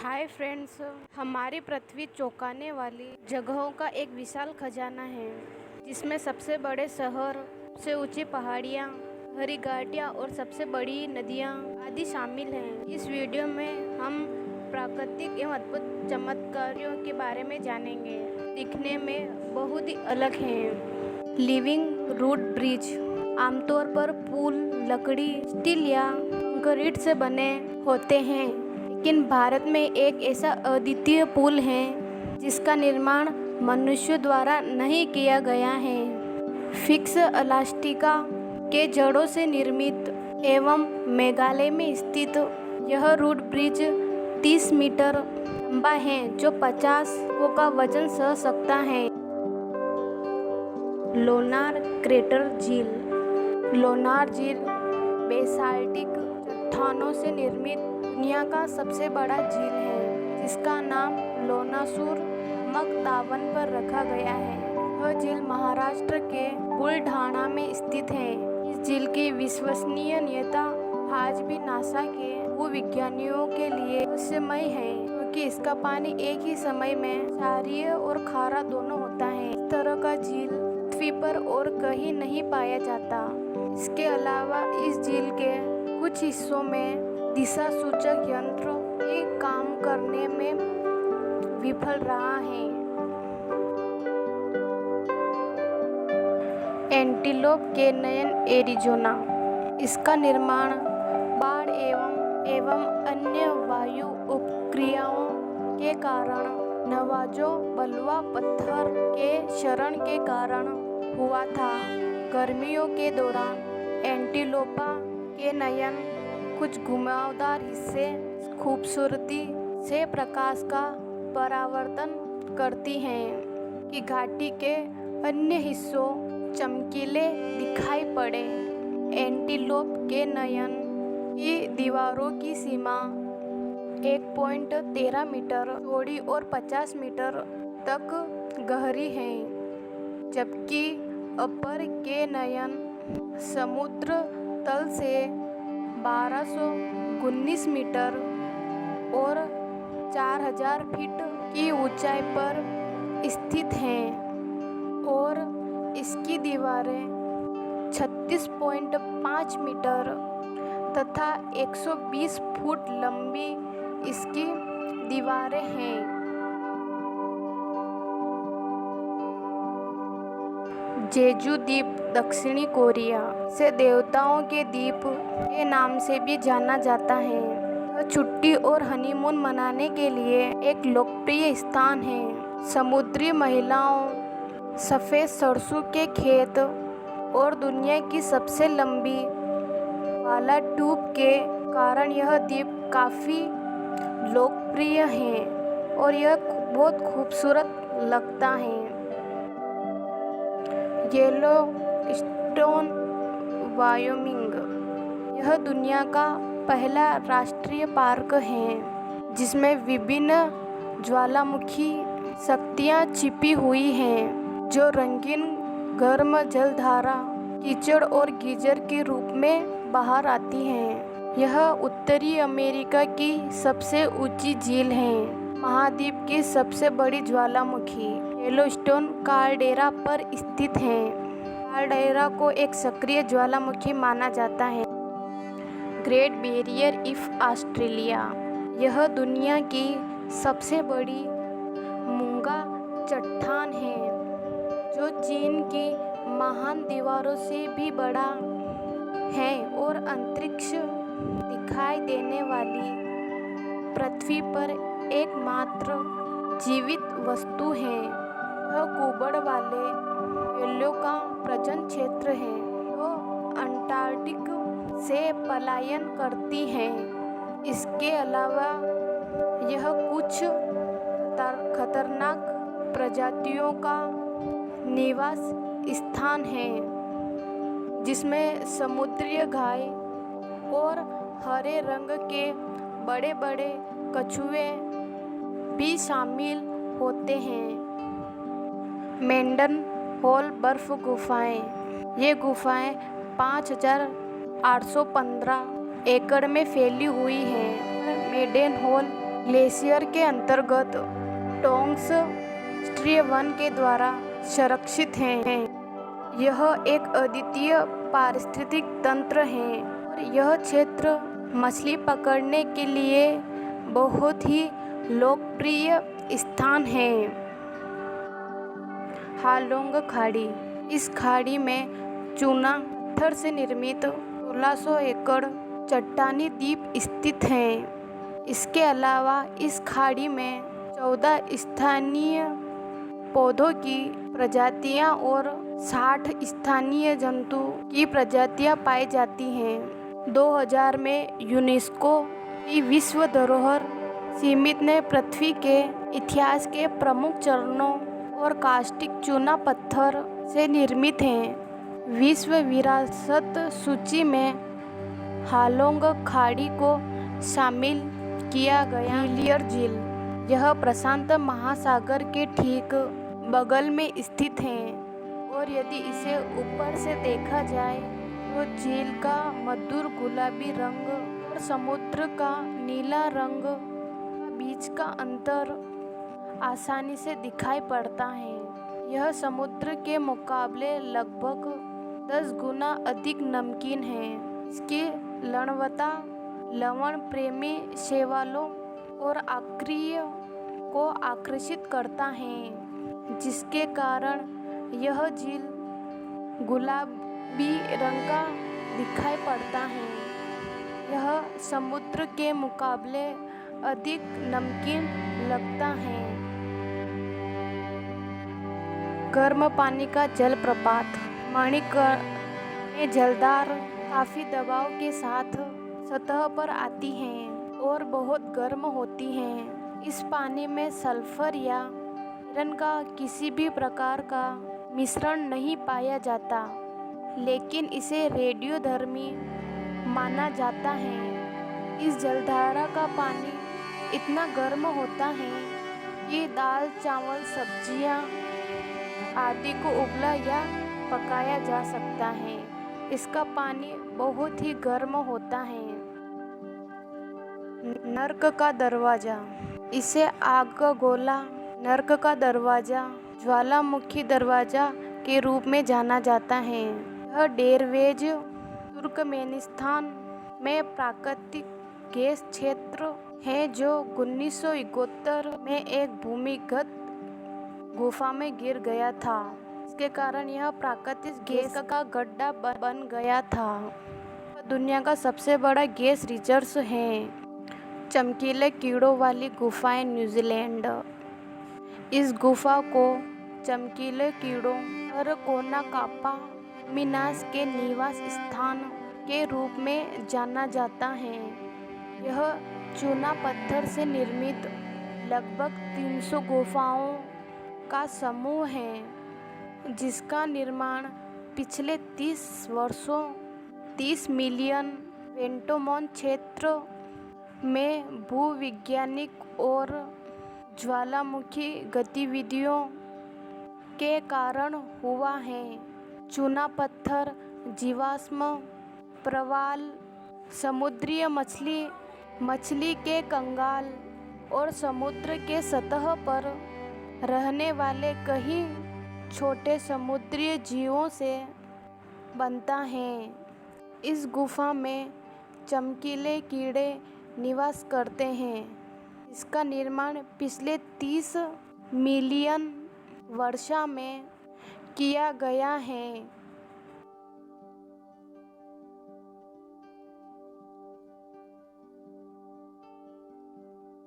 Hi friends, हमारी पृथ्वी चौंकाने वाली जगहों का एक विशाल खजाना है, जिसमें सबसे बड़े शहर, सबसे ऊंची पहाड़ियाँ, हरी घाटियाँ और सबसे बड़ी नदियाँ आदि शामिल हैं। इस वीडियो में हम प्राकृतिक एवं अद्भुत चमत्कारों के बारे में जानेंगे। दिखने में बहुत ही अलग हैं। लिविंग रूट ब्रिज आमतौर पर पुल लकड़ी, स्टील या कंक्रीट से बने होते हैं, लेकिन भारत में एक ऐसा अद्वितीय पुल है जिसका निर्माण मनुष्य द्वारा नहीं किया गया है। फिक्स इलास्टिका के जड़ों से निर्मित एवं मेघालय में स्थित यह रूट ब्रिज 30 मीटर लंबा है, जो 50 टन का वजन सह सकता है। लोनार क्रेटर झील। लोनार झील बेसाल्टिक चट्टानों से निर्मित दुनिया का सबसे बड़ा झील है, जिसका नाम लोनासुर नामक तावन पर रखा गया है। यह झील महाराष्ट्र के बुलढाणा में स्थित है। इस झील की विश्वसनीयता आज भी नासा के भूविज्ञानियों के लिए रहस्यमय है, क्योंकि इसका पानी एक ही समय में क्षारीय और खारा दोनों होता है। इस तरह का झील पृथ्वी पर और कहीं नहीं पाया जाता। इसके अलावा इस झील के कुछ हिस्सों में दिशा सूचक यंत्र एक काम करने में विफल रहा है। Antelope Canyon Arizona. इसका निर्माण बाढ़ एवं अन्य वायु उपक्रियाओं के कारण नवाजो बलुआ पत्थर के क्षरण के कारण हुआ था। गर्मियों के दौरान एंटीलोपा कैन्यन कुछ घुमावदार हिस्से खूबसूरती से प्रकाश का परावर्तन करती हैं कि घाटी के अन्य हिस्सों चमकीले दिखाई पड़े। एंटीलोप कैन्यन की दीवारों की सीमा 1.13 मीटर चौड़ी और 50 मीटर तक गहरी है, जबकि अपर कैन्यन समुद्र तल से 1219 मीटर और 4000 फीट की ऊंचाई पर स्थित है और इसकी दीवारें 36.5 मीटर तथा 120 फुट लंबी इसकी दीवारें हैं। जेजू द्वीप दक्षिणी कोरिया से देवताओं के द्वीप के नाम से भी जाना जाता है। यह छुट्टी और हनीमून मनाने के लिए एक लोकप्रिय स्थान है। समुद्री महिलाओं, सफ़ेद सरसों के खेत और दुनिया की सबसे लंबी वाला ट्यूब के कारण यह द्वीप काफ़ी लोकप्रिय है और यह बहुत खूबसूरत लगता है। Yellowstone Wyoming. यह दुनिया का पहला राष्ट्रीय पार्क है, जिसमें विभिन्न ज्वालामुखी शक्तियाँ छिपी हुई हैं, जो रंगीन गर्म जलधारा, कीचड़ और गीजर के रूप में बाहर आती हैं। यह उत्तरी अमेरिका की सबसे ऊंची झील है। महाद्वीप की सबसे बड़ी ज्वालामुखी येलोस्टोन काल्डेरा पर स्थित है। काल्डेरा को एक सक्रिय ज्वालामुखी माना जाता है। Great barrier reef Australia. यह दुनिया की सबसे बड़ी मूंगा चट्टान है, जो चीन की महान दीवारों से भी बड़ा है और अंतरिक्ष दिखाई देने वाली पृथ्वी पर एकमात्र जीवित वस्तु है। यह कुबड़ वाले व्हेलों का प्रजनन क्षेत्र है, जो अंटार्कटिक से पलायन करती हैं। इसके अलावा यह कुछ खतरनाक प्रजातियों का निवास स्थान है, जिसमें समुद्री गाय और हरे रंग के बड़े बड़े कछुए भी शामिल होते हैं। मेंडन हॉल बर्फ गुफाएं। ये गुफाएं 5815 एकड़ में फैली हुई हैं। मेंडन हॉल ग्लेशियर के अंतर्गत टोंग्स राष्ट्रीय वन के द्वारा संरक्षित हैं। यह एक अद्वितीय पारिस्थितिक तंत्र है और यह क्षेत्र मछली पकड़ने के लिए बहुत ही लोकप्रिय स्थान है। हालोंग खाड़ी। इस खाड़ी में चूना पत्थर से निर्मित 1600 एकड़ चट्टानी द्वीप स्थित हैं। इसके अलावा इस खाड़ी में 14 स्थानीय पौधों की प्रजातियां और 60 स्थानीय जंतु की प्रजातियां पाई जाती हैं। 2000 में यूनेस्को की विश्व धरोहर समिति ने पृथ्वी के इतिहास के प्रमुख चरणों और कास्टिक चूना पत्थर से निर्मित हैं। विश्व विरासत सूची में हालोंग खाड़ी को शामिल किया गया। हिलियर झील। यह प्रशांत महासागर के ठीक बगल में स्थित है और यदि इसे ऊपर से देखा जाए तो झील का मधुर गुलाबी रंग और समुद्र का नीला रंग के बीच का अंतर आसानी से दिखाई पड़ता है। यह समुद्र के मुकाबले लगभग 10 गुना अधिक नमकीन है। इसकी लवणता लवण प्रेमी शैवालों और आर्किया को आकर्षित करता है, जिसके कारण यह झील गुलाबी रंग का दिखाई पड़ता है। यह समुद्र के मुकाबले अधिक नमकीन लगता है। गर्म पानी का जलप्रपात। मणिकर्ण में जलधार काफ़ी दबाव के साथ सतह पर आती हैं और बहुत गर्म होती हैं। इस पानी में सल्फर या आयरन का किसी भी प्रकार का मिश्रण नहीं पाया जाता, लेकिन इसे रेडियोधर्मी माना जाता है। इस जलधारा का पानी इतना गर्म होता है कि दाल, चावल, सब्जियां आदि को उबला या पकाया जा सकता है। इसका पानी बहुत ही गर्म होता है। नर्क का दरवाज़ा। इसे आग का गोला, नर्क का दरवाज़ा, ज्वालामुखी दरवाज़ा के रूप में जाना जाता है। यह डेरवेज तुर्कमेनिस्तान में प्राकृतिक गैस क्षेत्र है जो 1971 में एक भूमिगत गुफा में गिर गया था। इसके कारण यह प्राकृतिक गैस का गड्ढा बन गया था। दुनिया का सबसे बड़ा गैस रिजर्व है। चमकीले कीड़ों वाली गुफाएं न्यूजीलैंड। इस गुफा को चमकीले कीड़ों और कोनाकापा मिनास के निवास स्थान के रूप में जाना जाता है। यह चूना पत्थर से निर्मित लगभग 300 गुफाओं का समूह है, जिसका निर्माण पिछले 30 वर्षों 30 मिलियन वेंटोमोन क्षेत्र में भूवैज्ञानिक और ज्वालामुखी गतिविधियों के कारण हुआ है। चूना पत्थर, जीवाश्म प्रवाल, समुद्री मछली, मछली के कंगाल और समुद्र के सतह पर रहने वाले कई छोटे समुद्री जीवों से बनता है। इस गुफा में चमकीले कीड़े निवास करते हैं। इसका निर्माण पिछले 30 मिलियन वर्षों में किया गया है।